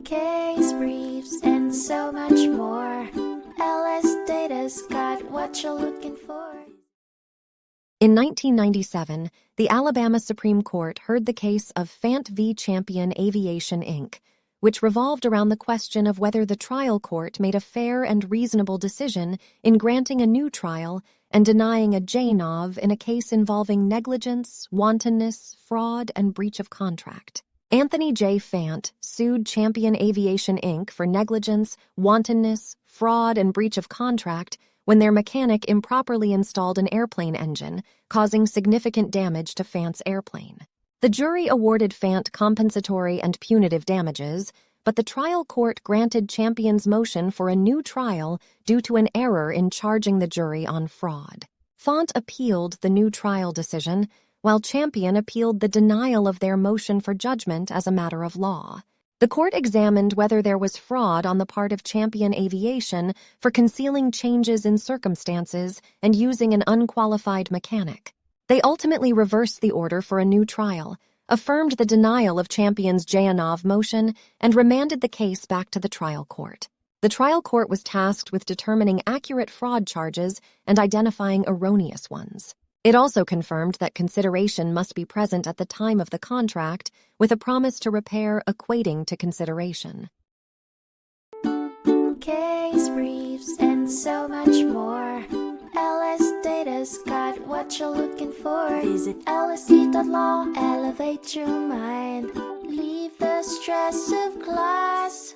case briefs, and so much more. LSData's got what you're looking for. In 1997, the Alabama Supreme Court heard the case of Fant v. Champion Aviation, Inc., which revolved around the question of whether the trial court made a fair and reasonable decision in granting a new trial and denying a JNOV in a case involving negligence, wantonness, fraud, and breach of contract. Anthony J. Fant sued Champion Aviation, Inc. for negligence, wantonness, fraud, and breach of contract when their mechanic improperly installed an airplane engine, causing significant damage to Fant's airplane. The jury awarded Fant compensatory and punitive damages, but the trial court granted Champion's motion for a new trial due to an error in charging the jury on fraud. Fant appealed the new trial decision, while Champion appealed the denial of their motion for judgment as a matter of law. The court examined whether there was fraud on the part of Champion Aviation for concealing changes in circumstances and using an unqualified mechanic. They ultimately reversed the order for a new trial, affirmed the denial of Champion's JNOV motion, and remanded the case back to the trial court. The trial court was tasked with determining accurate fraud charges and identifying erroneous ones. It also confirmed that consideration must be present at the time of the contract, with a promise to repair equating to consideration. Case briefs, and so much more. LSData's got what you're looking for. Visit lsd.law, elevate your mind. Leave the stress of class.